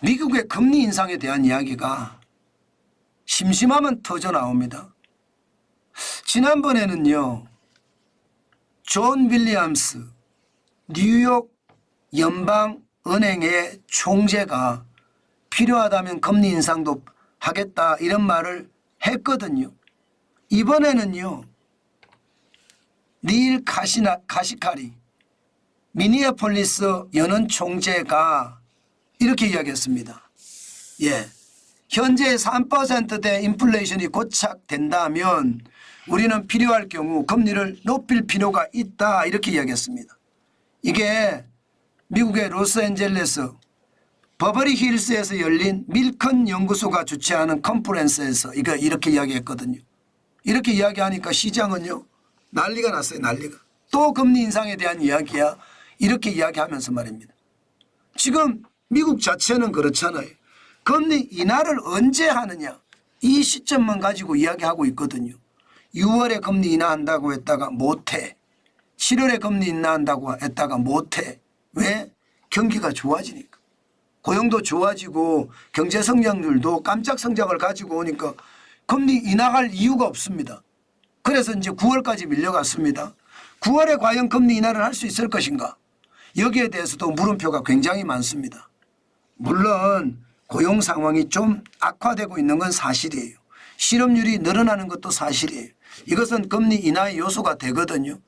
미국의 금리 인상에 대한 이야기가 심심하면 터져 나옵니다. 지난번에는요, 존 윌리엄스 뉴욕 연방은행의 총재가 필요하다면 금리 인상도 하겠다 이런 말을 했거든요. 이번에는요, 닐 카시카리 미니애폴리스 연은 총재가 이렇게 이야기했습니다. 예, 현재 3%대 인플레이션이 고착된다면 우리는 필요할 경우 금리를 높일 필요가 있다 이렇게 이야기했습니다. 이게 미국의 로스앤젤레스 버버리 힐스에서 열린 밀컨 연구소가 주최하는 컨퍼런스에서 이렇게 이야기했거든요. 이렇게 이야기하니까 시장은요 난리가 났어요. 난리가. 또 금리 인상에 대한 이야기야 이렇게 이야기하면서 말입니다. 지금 미국 자체는 그렇잖아요. 금리 인하를 언제 하느냐 이 시점만 가지고 이야기하고 있거든요. 6월에 금리 인하한다고 했다가 못해. 7월에 금리 인하한다고 했다가 못해. 왜? 경기가 좋아지니까. 고용도 좋아지고 경제 성장률도 깜짝 성장을 가지고 오니까 금리 인하할 이유가 없습니다. 그래서 이제 9월까지 밀려갔습니다. 9월에 과연 금리 인하를 할 수 있을 것인가? 여기에 대해서도 물음표가 굉장히 많습니다. 물론 고용 상황이 좀 악화되고 있는 건 사실이에요. 실업률이 늘어나는 것도 사실이에요. 이것은 금리 인하의 요소가 되거든요.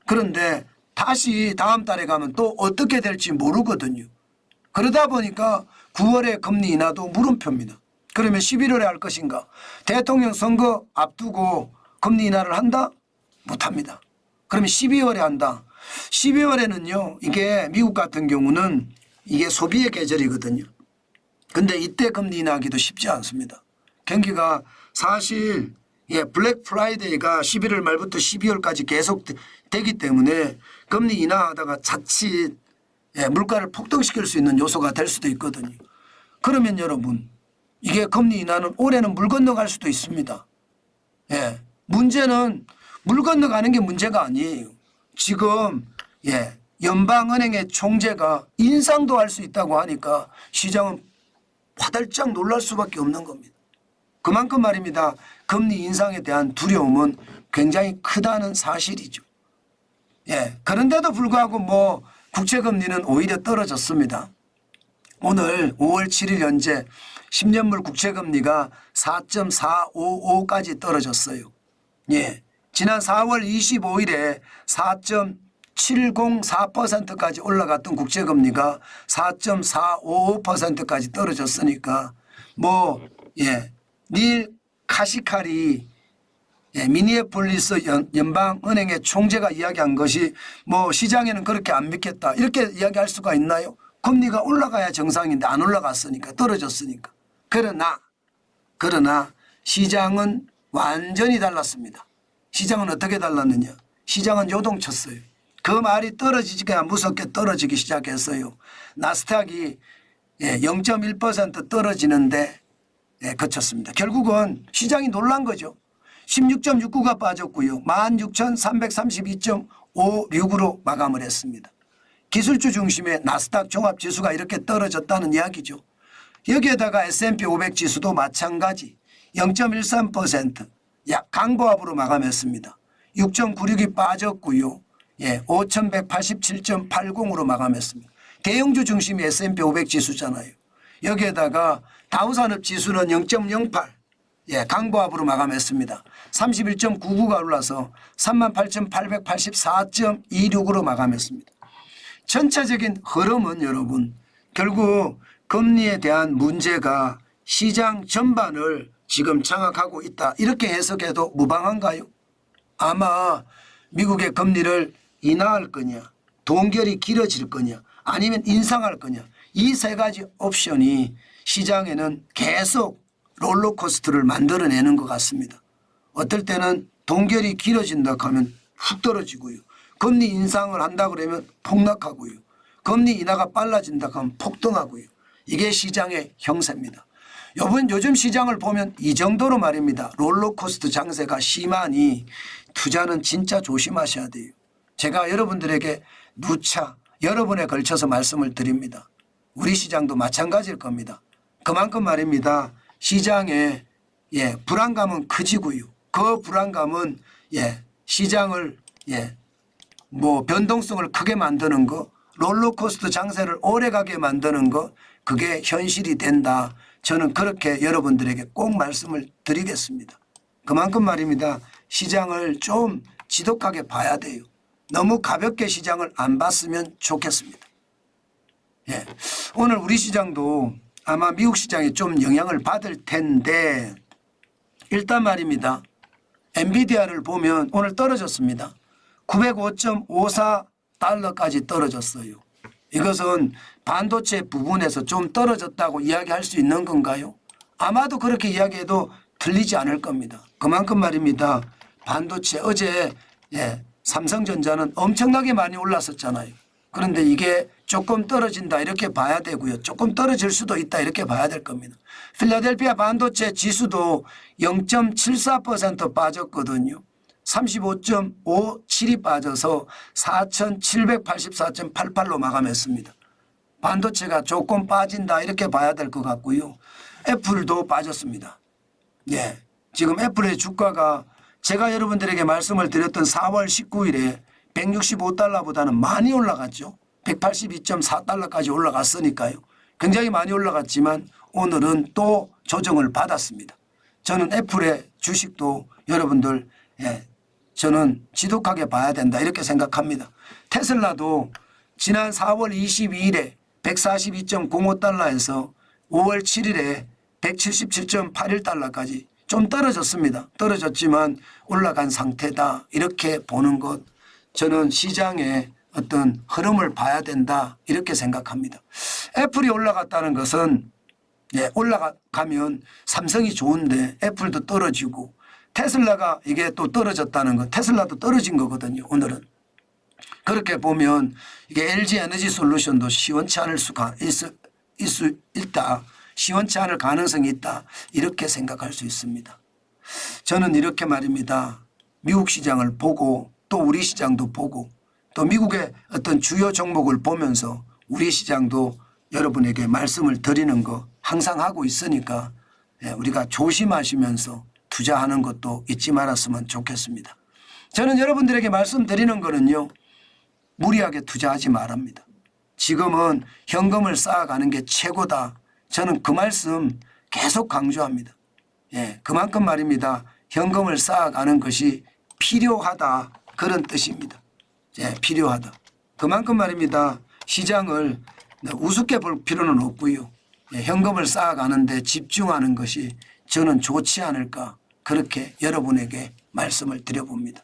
그런데 다시 다음 달에 가면 또 어떻게 될지 모르거든요. 그러다 보니까 9월에 금리 인하도 물음표입니다. 그러면 11월에 할 것인가? 대통령 선거 앞두고 금리 인하를 한다? 못합니다. 그러면 12월에 한다. 12월에는요 이게 미국 같은 경우는 이게 소비의 계절이거든요. 근데 이때 금리 인하하기도 쉽지 않습니다. 경기가 사실 블랙 프라이데이가 11월 말부터 12월까지 계속 되기 때문에 금리 인하하다가 자칫 물가를 폭등시킬 수 있는 요소가 될 수도 있거든요. 그러면 여러분 이게 금리 인하는 올해는 물 건너갈 수도 있습니다. 문제는 물 건너가는 게 문제가 아니에요. 지금 연방은행의 총재가 인상도 할 수 있다고 하니까 시장은 화들짝 놀랄 수밖에 없는 겁니다. 그만큼 말입니다. 금리 인상에 대한 두려움은 굉장히 크다는 사실이죠. 그런데도 불구하고 국채금리는 오히려 떨어졌습니다. 오늘 5월 7일 현재 10년물 국채금리가 4.455까지 떨어졌어요. 지난 4월 25일에 4.704%까지 올라갔던 국채금리가 4.455%까지 떨어졌으니까 닐 카시카리 미니애폴리스 연방은행의 총재가 이야기한 것이 시장에는 그렇게 안 믿겠다 이렇게 이야기할 수가 있나요? 금리가 올라가야 정상인데 안 올라갔으니까 떨어졌으니까. 그러나 시장은 완전히 달랐습니다. 시장은 어떻게 달랐느냐? 시장은 요동쳤어요. 그 말이 떨어지기가 무섭게 떨어지기 시작했어요. 나스닥이 0.1% 떨어지는데 그쳤습니다. 결국은 시장이 놀란 거죠. 16.69가 빠졌고요. 16,332.56으로 마감을 했습니다. 기술주 중심의 나스닥 종합지수가 이렇게 떨어졌다는 이야기죠. 여기에다가 S&P 500 지수도 마찬가지 0.13% 강보합으로 마감했습니다. 6.96이 빠졌고요. 5,187.80으로 마감했습니다. 대형주 중심의 S&P 500 지수잖아요. 여기에다가 다우산업지수는 0.08 강보합으로 마감했습니다. 31.99가 올라서 38,884.26으로 마감했습니다. 전체적인 흐름은 여러분 결국 금리에 대한 문제가 시장 전반을 지금 장악하고 있다 이렇게 해석해도 무방한가요? 아마 미국의 금리를 인하할 거냐 동결이 길어질 거냐 아니면 인상할 거냐 이 세 가지 옵션이 시장에는 계속 롤러코스터를 만들어내는 것 같습니다. 어떨 때는 동결이 길어진다 하면 훅 떨어지고요. 금리 인상을 한다 그러면 폭락하고요. 금리 인하가 빨라진다 하면 폭등하고요. 이게 시장의 형세입니다. 요즘 시장을 보면 이 정도로 말입니다. 롤러코스터 장세가 심하니 투자는 진짜 조심하셔야 돼요. 제가 여러분들에게 누차 여러 번에 걸쳐서 말씀을 드립니다. 우리 시장도 마찬가지일 겁니다. 그만큼 말입니다. 시장의 불안감은 커지고요. 그 불안감은 시장을 변동성을 크게 만드는 거, 롤러코스터 장세를 오래가게 만드는 거, 그게 현실이 된다. 저는 그렇게 여러분들에게 꼭 말씀을 드리겠습니다. 그만큼 말입니다. 시장을 좀 지독하게 봐야 돼요. 너무 가볍게 시장을 안 봤으면 좋겠습니다. 오늘 우리 시장도 아마 미국 시장이 좀 영향을 받을 텐데 일단 말입니다. 엔비디아를 보면 오늘 떨어졌습니다. 905.54달러까지 떨어졌어요. 이것은 반도체 부분에서 좀 떨어졌다고 이야기할 수 있는 건가요? 아마도 그렇게 이야기해도 틀리지 않을 겁니다. 그만큼 말입니다. 반도체 어제 삼성전자는 엄청나게 많이 올랐었잖아요. 그런데 이게 조금 떨어진다 이렇게 봐야 되고요. 조금 떨어질 수도 있다 이렇게 봐야 될 겁니다. 필라델피아 반도체 지수도 0.74% 빠졌거든요. 35.57이 빠져서 4,784.88로 마감했습니다. 반도체가 조금 빠진다 이렇게 봐야 될 것 같고요. 애플도 빠졌습니다. 지금 애플의 주가가 제가 여러분들에게 말씀을 드렸던 4월 19일에 165달러보다는 많이 올라갔죠. 182.4달러까지 올라갔으니까요. 굉장히 많이 올라갔지만 오늘은 또 조정을 받았습니다. 저는 애플의 주식도 여러분들 저는 지독하게 봐야 된다 이렇게 생각합니다. 테슬라도 지난 4월 22일에 142.05달러에서 5월 7일에 177.81달러까지 좀 떨어졌습니다. 떨어졌지만 올라간 상태다 이렇게 보는 것, 저는 시장의 어떤 흐름을 봐야 된다 이렇게 생각합니다. 애플이 올라갔다는 것은 올라가면 삼성이 좋은데 애플도 떨어지고 테슬라가 이게 또 떨어졌다는 것, 테슬라도 떨어진 거거든요. 오늘은. 그렇게 보면 이게 LG 에너지 솔루션도 시원치 않을 수가 있다. 시원치 않을 가능성이 있다. 이렇게 생각할 수 있습니다. 저는 이렇게 말입니다. 미국 시장을 보고 또 우리 시장도 보고 또 미국의 어떤 주요 종목을 보면서 우리 시장도 여러분에게 말씀을 드리는 거 항상 하고 있으니까 우리가 조심하시면서 투자하는 것도 잊지 말았으면 좋겠습니다. 저는 여러분들에게 말씀드리는 거는요. 무리하게 투자하지 말랍니다. 지금은 현금을 쌓아가는 게 최고다. 저는 그 말씀 계속 강조합니다. 그만큼 말입니다. 현금을 쌓아가는 것이 필요하다. 그런 뜻입니다. 필요하다. 그만큼 말입니다. 시장을 우습게 볼 필요는 없고요. 현금을 쌓아가는 데 집중하는 것이 저는 좋지 않을까 그렇게 여러분에게 말씀을 드려봅니다.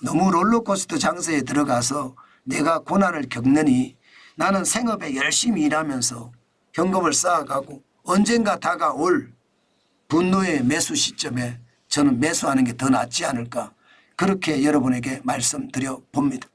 너무 롤러코스터 장세에 들어가서 내가 고난을 겪느니 나는 생업에 열심히 일하면서 현금을 쌓아가고 언젠가 다가올 분노의 매수 시점에 저는 매수하는 게 더 낫지 않을까 그렇게 여러분에게 말씀드려 봅니다.